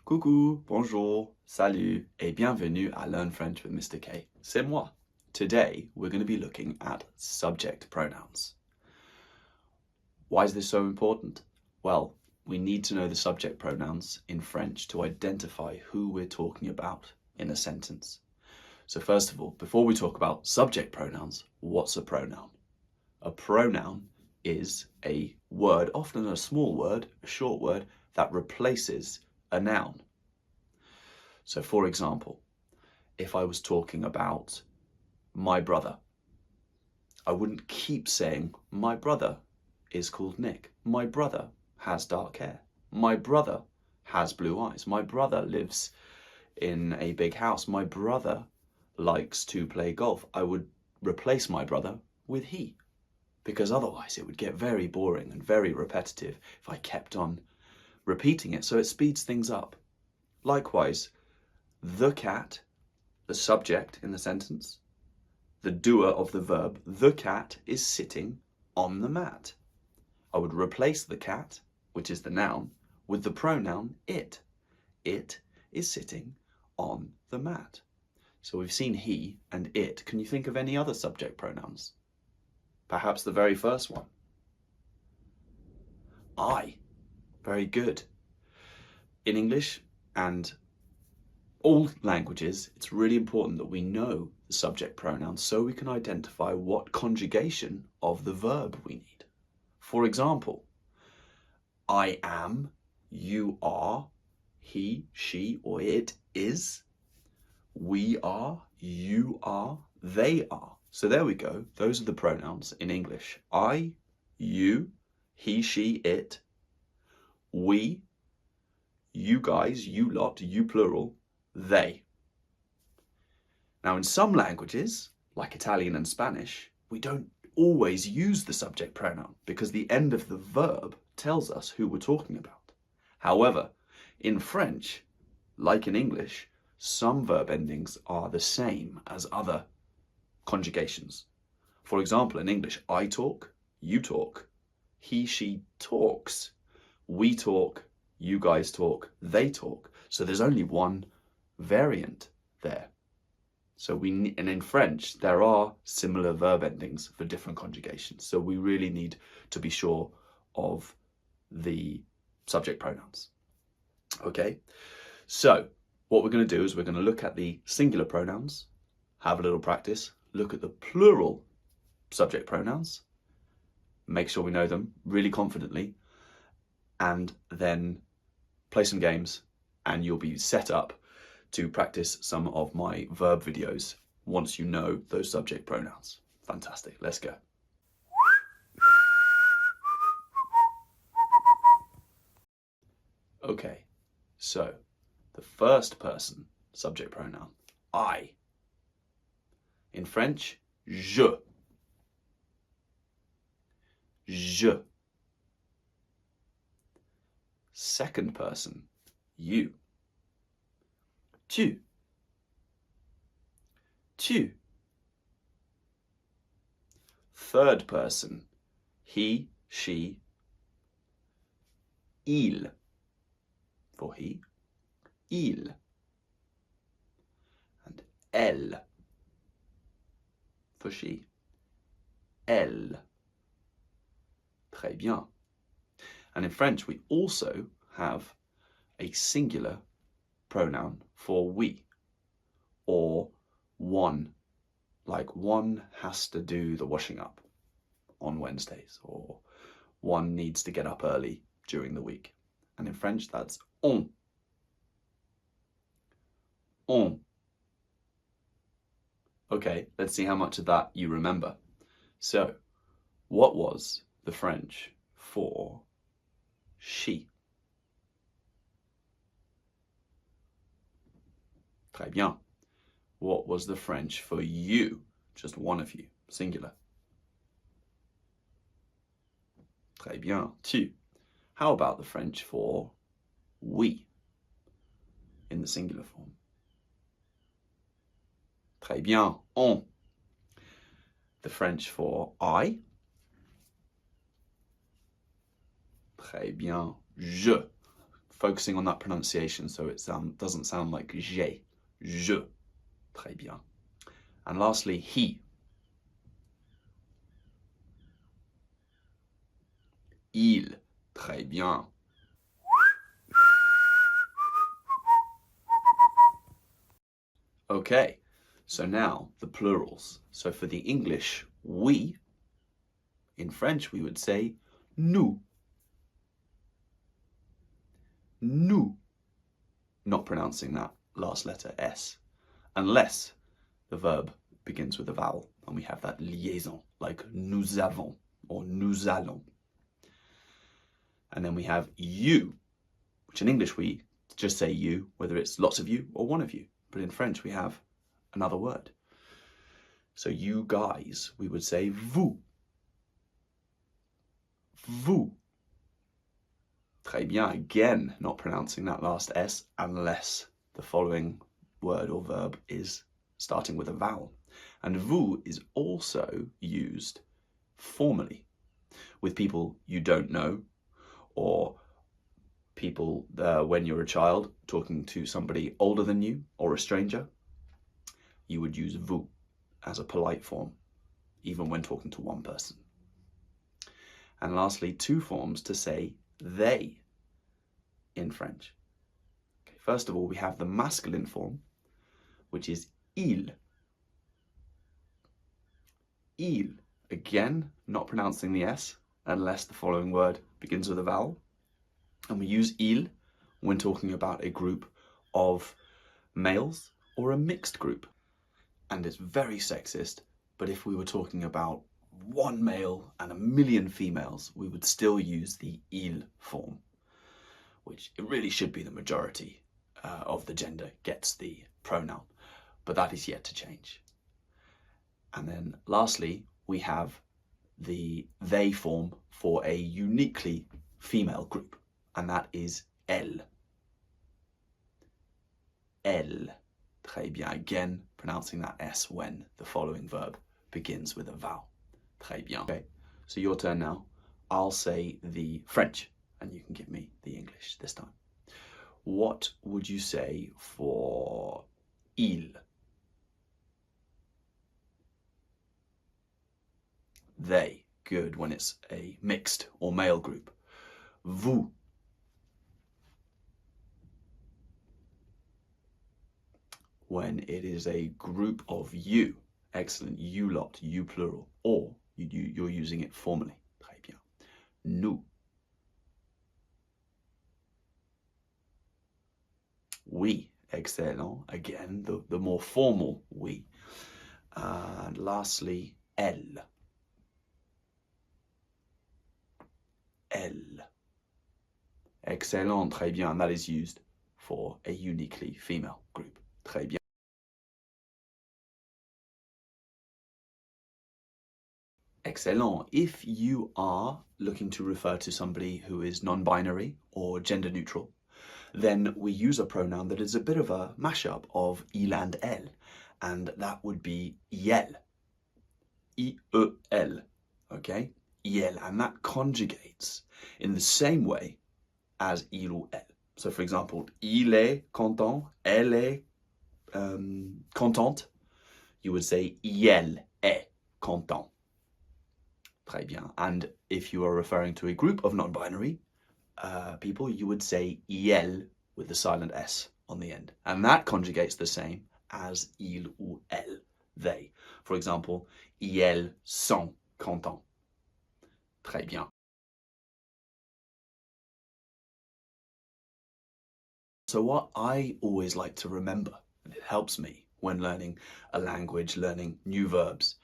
Coucou, bonjour, salut, et bienvenue à Learn French with Mr. K. C'est moi. Today, we're going to be looking at subject pronouns. Why is this so important? Well, we need to know the subject pronouns in French to identify who we're talking about in a sentence. So first of all, before we talk about subject pronouns, what's a pronoun? A pronoun is a word, often a small word, a short word, that replaces a noun. So for example, if I was talking about my brother, I wouldn't keep saying my brother is called Nick. My brother has dark hair. My brother has blue eyes. My brother lives in a big house. My brother likes to play golf. I would replace my brother with he, because otherwise it would get very boring and very repetitive if I kept on repeating it, so it speeds things up. Likewise, the cat, the subject in the sentence, the doer of the verb, the cat is sitting on the mat. I would replace the cat, which is the noun, with the pronoun it. It is sitting on the mat. So we've seen he and it. Can you think of any other subject pronouns? Perhaps the very first one. I. Very good. In English and all languages, it's really important that we know the subject pronoun so we can identify what conjugation of the verb we need. For example, I am, you are, he, she, or it is, we are, you are, they are. So there we go. Those are the pronouns in English. I, you, he, she, it, we, you guys, you lot, you plural, they. Now in some languages, like Italian and Spanish, we don't always use the subject pronoun because the end of the verb tells us who we're talking about. However, in French, like in English, some verb endings are the same as other conjugations. For example, in English, I talk, you talk, he, she talks, we talk, you guys talk, they talk. So there's only one variant there. And in French, there are similar verb endings for different conjugations. So we really need to be sure of the subject pronouns. Okay, so what we're going to do is we're going to look at the singular pronouns, have a little practice, look at the plural subject pronouns, make sure we know them really confidently, and then play some games, and you'll be set up to practice some of my verb videos once you know those subject pronouns. Fantastic, let's go. Okay, so the first person subject pronoun, I. In French, je. Je. Second person, you. Tu. Tu. Third person, he, she, il. For he, il. And elle. For she, elle. Très bien. And in French, we also have a singular pronoun for we, or one, like one has to do the washing up on Wednesdays, or one needs to get up early during the week. And in French, that's on. On. Okay, let's see how much of that you remember. So, what was the French for she? Très bien. What was the French for you? Just one of you, singular. Très bien, tu. How about the French for we in the singular form? Très bien, on. The French for I? Très bien, je. focusing on that pronunciation so it doesn't sound like j'ai, je. Très bien. And lastly, he. Il. Très bien. Okay, so now the plurals. So for the English, we, in French we would say nous. Nous. Not pronouncing that last letter S, unless the verb begins with a vowel and we have that liaison, like nous avons or nous allons. And then we have you, which in English we just say you, whether it's lots of you or one of you. But in French we have another word. So you guys, we would say vous. Vous. Très bien, again, not pronouncing that last S unless the following word or verb is starting with a vowel. And vous is also used formally with people you don't know, or people when you're a child talking to somebody older than you or a stranger. You would use vous as a polite form, even when talking to one person. And lastly, two forms to say they in French. Okay, first of all, we have the masculine form, which is il. Il. Again, not pronouncing the S unless the following word begins with a vowel. And we use il when talking about a group of males or a mixed group. And it's very sexist, but if we were talking about one male and a million females, we would still use the il form, which it really should be the majority of the gender gets the pronoun, but that is yet to change. And then lastly, we have the they form for a uniquely female group, and that is elle. Elle. Très bien. Again, pronouncing that S when the following verb begins with a vowel. Très bien. Okay, so your turn now. I'll say the French and you can give me the English this time. What would you say for il? They. Good, when it's a mixed or male group. Vous. When it is a group of you. Excellent, you lot, you plural, or you're using it formally. Très bien. Nous. Oui, excellent. Again, the more formal we. And lastly, elle. Elle. Excellent, très bien. And that is used for a uniquely female group. Très bien. Excellent. If you are looking to refer to somebody who is non-binary or gender neutral, then we use a pronoun that is a bit of a mashup of il and elle, and that would be iel. I-E-L, okay? Iel, and that conjugates in the same way as il ou elle. So for example, il est content, elle est contente. You would say iel est content. Très bien. And if you are referring to a group of non-binary people, you would say iel with the silent S on the end. And that conjugates the same as il ou elle, they. For example, iels sont contents. Très bien. So what I always like to remember, and it helps me when learning a language, learning new verbs,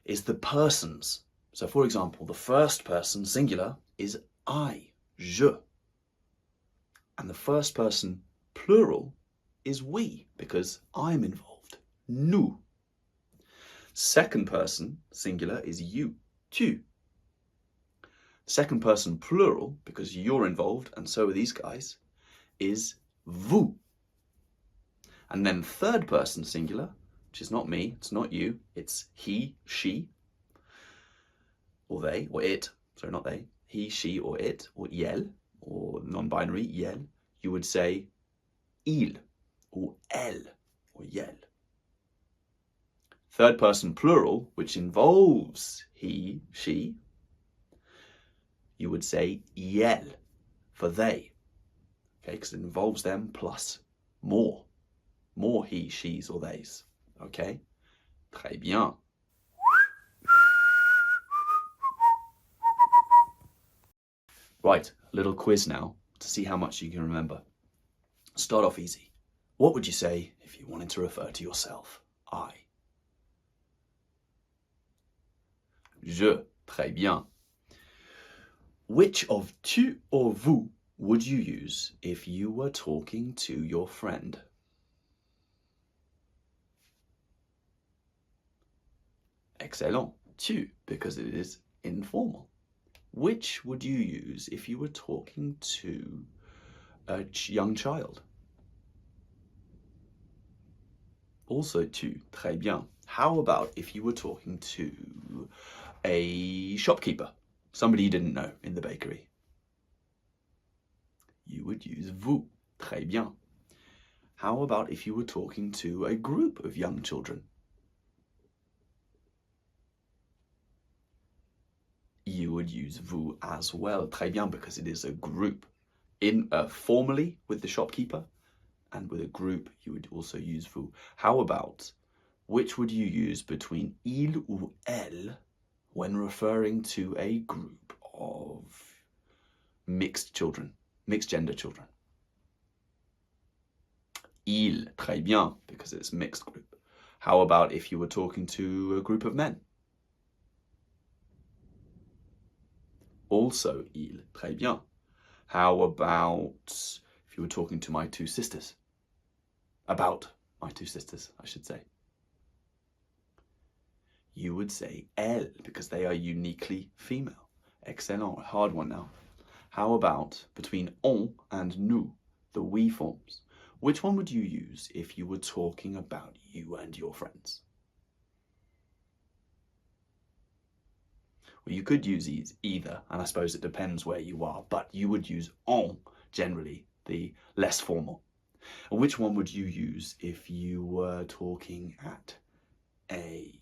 is the persons. So for example, the first person singular is I, je. And the first person plural is we, because I'm involved, nous. Second person singular is you, tu. Second person plural, because you're involved and so are these guys, is vous. And then third person singular, which is not me, it's not you, it's he, she, or they, or it, sorry, not they, he, she, or it, or iel, or non-binary, iels, you would say il, or elle, or iel. Third person plural, which involves he, she, you would say iel, for they. Okay, because it involves them plus more he, she's, or they's. Okay, très bien. Right, a little quiz now to see how much you can remember. Start off easy. What would you say if you wanted to refer to yourself? I. Je. Très bien. Which of tu or vous would you use if you were talking to your friend? Excellent. Tu, because it is informal. Which would you use if you were talking to a young child? Also tu, très bien. How about if you were talking to a shopkeeper, somebody you didn't know in the bakery? You would use vous, très bien. How about if you were talking to a group of young children? You would use vous as well, très bien, because it is a group. Formally with the shopkeeper, and with a group, you would also use vous. How about, which would you use between il ou elle when referring to a group of mixed children, mixed gender children? Il, très bien, because it's mixed group. How about if you were talking to a group of men? Also il, très bien. How about if you were talking to my two sisters? About my two sisters, I should say. You would say elle, because they are uniquely female. Excellent, a hard one now. How about between on and nous, the we forms? Which one would you use if you were talking about you and your friends? Well, you could use either, and I suppose it depends where you are, but you would use on, generally, the less formal. And which one would you use if you were talking at a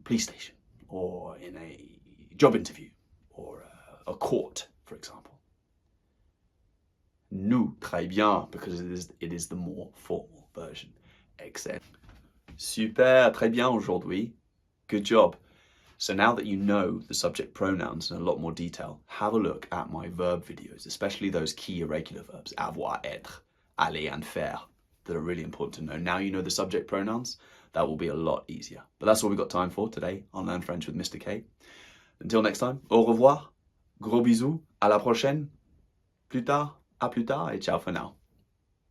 police station, or in a job interview, or a court, for example? Nous, très bien, because it is the more formal version. Excellent. Super, très bien aujourd'hui. Good job. So now that you know the subject pronouns in a lot more detail, have a look at my verb videos, especially those key irregular verbs, avoir, être, aller, and faire, that are really important to know. Now you know the subject pronouns, that will be a lot easier. But that's all we've got time for today on Learn French with Mr. K. Until next time, au revoir, gros bisous, à la prochaine, plus tard, à plus tard, et ciao for now.